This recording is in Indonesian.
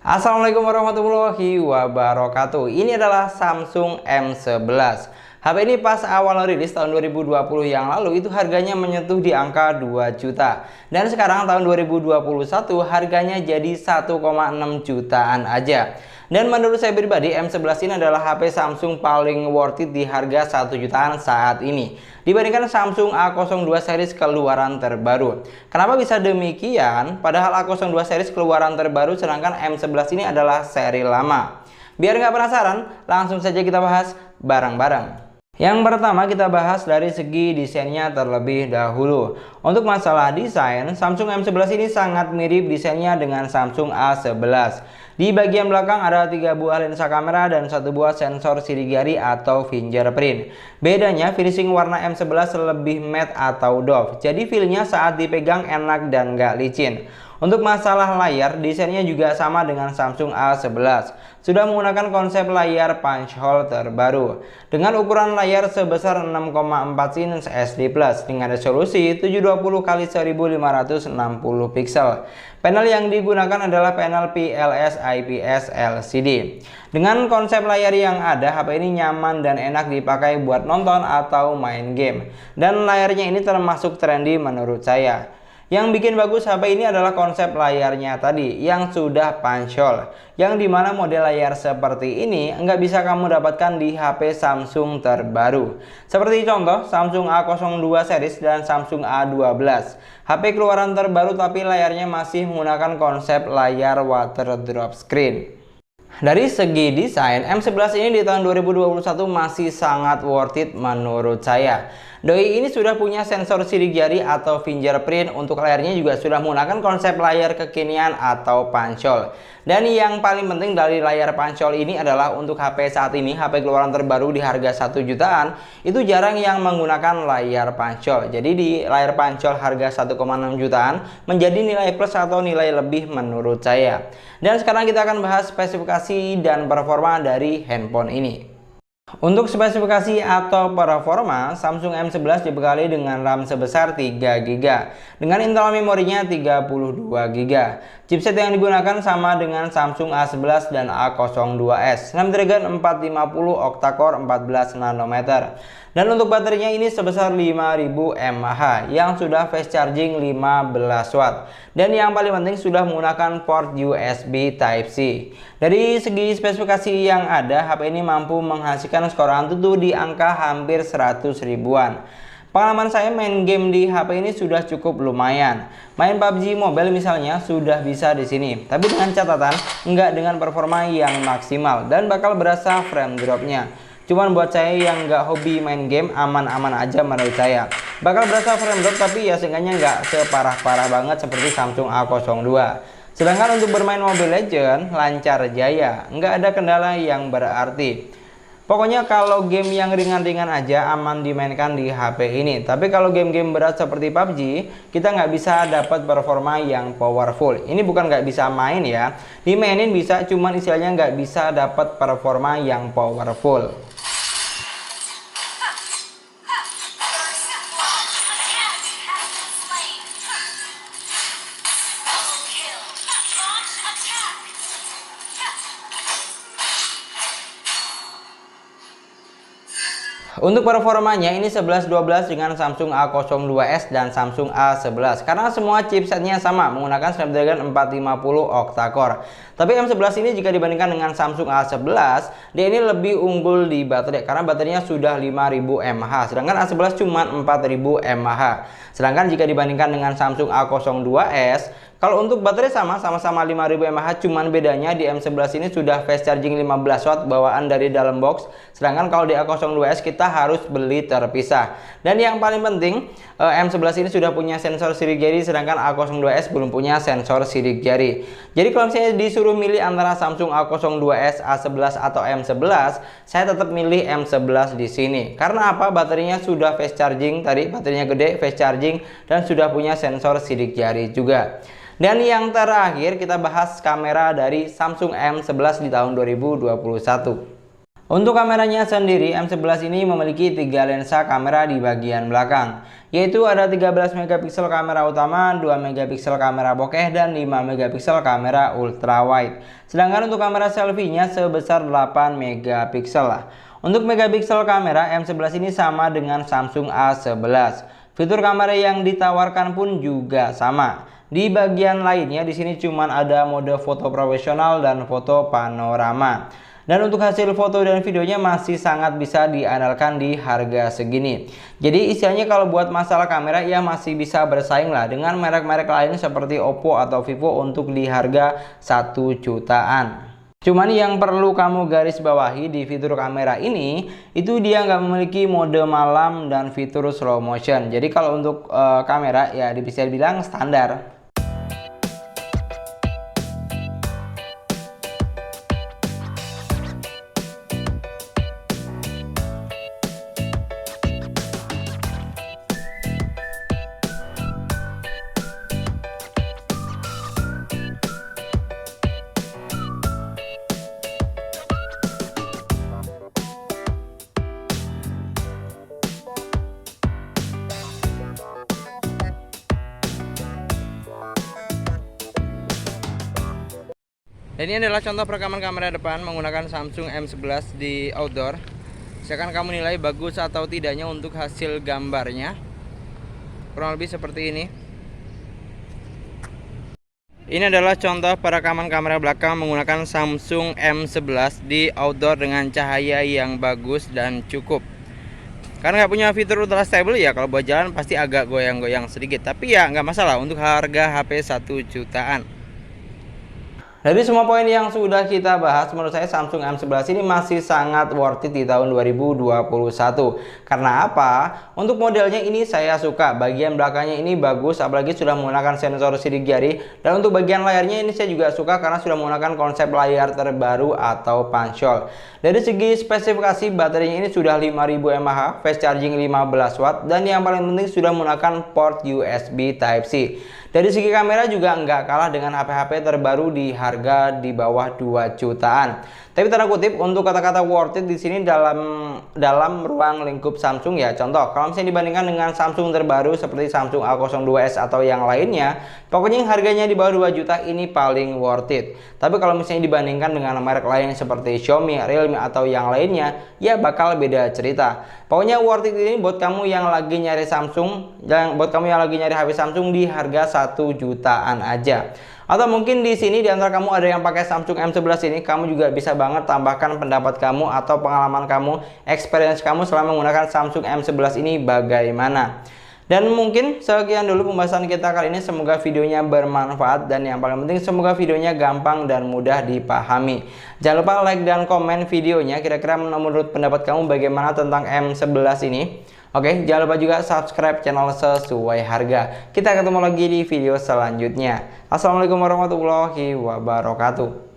Assalamualaikum warahmatullahi wabarakatuh. Ini adalah Samsung M11. HP ini pas awal rilis tahun 2020 yang lalu itu harganya menyentuh di angka 2 juta. Dan sekarang tahun 2021 harganya jadi 1,6 jutaan aja. Dan menurut saya pribadi M11 ini adalah HP Samsung paling worth it di harga 1 jutaan saat ini dibandingkan Samsung A02 series keluaran terbaru. Kenapa bisa demikian? Padahal A02 series keluaran terbaru sedangkan M11 ini adalah seri lama. Biar nggak penasaran, langsung saja kita bahas bareng-bareng. Yang pertama kita bahas dari segi desainnya terlebih dahulu. Untuk masalah desain, Samsung M11 ini sangat mirip desainnya dengan Samsung A11. Di bagian belakang ada 3 buah lensa kamera dan 1 buah sensor sidik jari atau fingerprint. Bedanya finishing warna M11 lebih matte atau doff. Jadi feelnya saat dipegang enak dan gak licin. Untuk masalah layar, desainnya juga sama dengan Samsung A11. Sudah menggunakan konsep layar punch hole terbaru. Dengan ukuran layar sebesar 6,4 inch SD Plus dengan resolusi 720x1560 pixel. Panel yang digunakan adalah panel PLS IPS LCD. Dengan konsep layar yang ada, HP ini nyaman dan enak dipakai buat nonton atau main game. Dan layarnya ini termasuk trendy menurut saya. Yang bikin bagus HP ini adalah konsep layarnya tadi yang sudah punch hole, yang dimana model layar seperti ini nggak bisa kamu dapatkan di HP Samsung terbaru. Seperti contoh Samsung A02 series dan Samsung A12. HP keluaran terbaru tapi layarnya masih menggunakan konsep layar water drop screen. Dari segi desain, M11 ini di tahun 2021 masih sangat worth it menurut saya. Doi ini sudah punya sensor sidik jari atau fingerprint. Untuk layarnya juga sudah menggunakan konsep layar kekinian atau punch hole. Dan yang paling penting dari layar punch hole ini adalah untuk HP saat ini, HP keluaran terbaru di harga 1 jutaan, itu jarang yang menggunakan layar punch hole. Jadi di layar punch hole harga 1,6 jutaan menjadi nilai plus atau nilai lebih menurut saya. Dan sekarang kita akan bahas spesifikasi dan performa dari handphone ini. Untuk spesifikasi atau performa, Samsung M11 dibekali dengan RAM sebesar 3 GB dengan internal memorinya 32 GB. Chipset yang digunakan sama dengan Samsung A11 dan A02s. Snapdragon 450 octa-core 14 nanometer. Dan untuk baterainya ini sebesar 5000 mAh yang sudah fast charging 15 watt. Dan yang paling penting sudah menggunakan port USB Type-C. Dari segi spesifikasi yang ada, HP ini mampu menghasilkan skor AnTuTu di angka hampir 100 ribuan. Pengalaman saya main game di HP ini sudah cukup lumayan. Main PUBG Mobile misalnya sudah bisa di sini. Tapi dengan catatan, nggak dengan performa yang maksimal dan bakal berasa frame dropnya. Cuman buat saya yang nggak hobi main game, aman-aman aja menurut saya. Bakal berasa frame drop tapi ya seenggaknya nggak separah-parah banget seperti Samsung A02. Sedangkan untuk bermain Mobile Legends lancar jaya, nggak ada kendala yang berarti. Pokoknya kalau game yang ringan-ringan aja aman dimainkan di HP ini. Tapi kalau game-game berat seperti PUBG, kita nggak bisa dapat performa yang powerful. Ini bukan nggak bisa main ya, dimainin bisa, cuman istilahnya nggak bisa dapat performa yang powerful. Untuk performanya ini 11-12 dengan Samsung A02s dan Samsung A11 karena semua chipsetnya sama menggunakan Snapdragon 450 octa-core. Tapi M11 ini jika dibandingkan dengan Samsung A11, dia ini lebih unggul di baterai karena baterainya sudah 5000 mAh, sedangkan A11 cuma 4000 mAh. Sedangkan jika dibandingkan dengan Samsung A02s, kalau untuk baterai sama-sama 5000 mAh, cuman bedanya di M11 ini sudah fast charging 15 watt bawaan dari dalam box. Sedangkan kalau di A02s kita harus beli terpisah. Dan yang paling penting, M11 ini sudah punya sensor sidik jari sedangkan A02s belum punya sensor sidik jari. Jadi kalau misalnya disuruh milih antara Samsung A02s, A11 atau M11, saya tetap milih M11 di sini. Karena apa? Baterainya sudah fast charging tadi, baterainya gede, fast charging dan sudah punya sensor sidik jari juga. Dan yang terakhir kita bahas kamera dari Samsung M11 di tahun 2021. Untuk kameranya sendiri, M11 ini memiliki 3 lensa kamera di bagian belakang, yaitu ada 13 megapiksel kamera utama, 2 megapiksel kamera bokeh, dan 5 megapiksel kamera ultrawide. Sedangkan untuk kamera selfie-nya sebesar 8 megapiksel lah. Untuk megapiksel kamera, M11 ini sama dengan Samsung A11. Fitur kamera yang ditawarkan pun juga sama. Di bagian lainnya di sini cuman ada mode foto profesional dan foto panorama. Dan untuk hasil foto dan videonya masih sangat bisa diandalkan di harga segini. Jadi istilahnya kalau buat masalah kamera ya masih bisa bersaing lah dengan merek-merek lain seperti Oppo atau Vivo untuk di harga 1 jutaan. Cuman yang perlu kamu garis bawahi di fitur kamera ini, itu dia nggak memiliki mode malam dan fitur slow motion. Jadi kalau untuk kamera ya bisa dibilang standar. Dan ini adalah contoh perekaman kamera depan menggunakan Samsung M11 di outdoor. Silakan kamu nilai bagus atau tidaknya untuk hasil gambarnya. Kurang lebih seperti ini. Ini adalah contoh perekaman kamera belakang menggunakan Samsung M11 di outdoor dengan cahaya yang bagus dan cukup. Karena nggak punya fitur ultra stable ya, kalau buat jalan pasti agak goyang-goyang sedikit. Tapi ya nggak masalah untuk harga HP 1 jutaan. Dari semua poin yang sudah kita bahas, menurut saya Samsung M11 ini masih sangat worth it di tahun 2021. Karena apa? Untuk modelnya ini saya suka. Bagian belakangnya ini bagus, apalagi sudah menggunakan sensor sidik jari. Dan untuk bagian layarnya ini saya juga suka karena sudah menggunakan konsep layar terbaru atau punch-hole. Dari segi spesifikasi baterainya ini sudah 5000 mAh, fast charging 15 watt, dan yang paling penting sudah menggunakan port USB Type-C. Dari segi kamera juga nggak kalah dengan HP-HP terbaru di harga di bawah 2 jutaan. Tapi tanda kutip untuk kata-kata worth it di sini dalam ruang lingkup Samsung ya. Contoh, kalau misalnya dibandingkan dengan Samsung terbaru seperti Samsung A02s atau yang lainnya, pokoknya yang harganya di bawah 2 juta ini paling worth it. Tapi kalau misalnya dibandingkan dengan merek lain seperti Xiaomi, Realme atau yang lainnya, ya bakal beda cerita. Pokoknya worth it ini buat kamu yang lagi nyari Samsung, dan buat kamu yang lagi nyari HP Samsung di harga 1 jutaan aja. Atau mungkin di sini di antara kamu ada yang pakai Samsung M11 ini, kamu juga bisa banget tambahkan pendapat kamu atau pengalaman kamu, experience kamu selama menggunakan Samsung M11 ini bagaimana. Dan mungkin sekian dulu pembahasan kita kali ini. Semoga videonya bermanfaat dan yang paling penting semoga videonya gampang dan mudah dipahami. Jangan lupa like dan komen videonya. Kira-kira menurut pendapat kamu bagaimana tentang M11 ini? Oke, jangan lupa juga subscribe channel Sesuai Harga. Kita ketemu lagi di video selanjutnya. Assalamualaikum warahmatullahi wabarakatuh.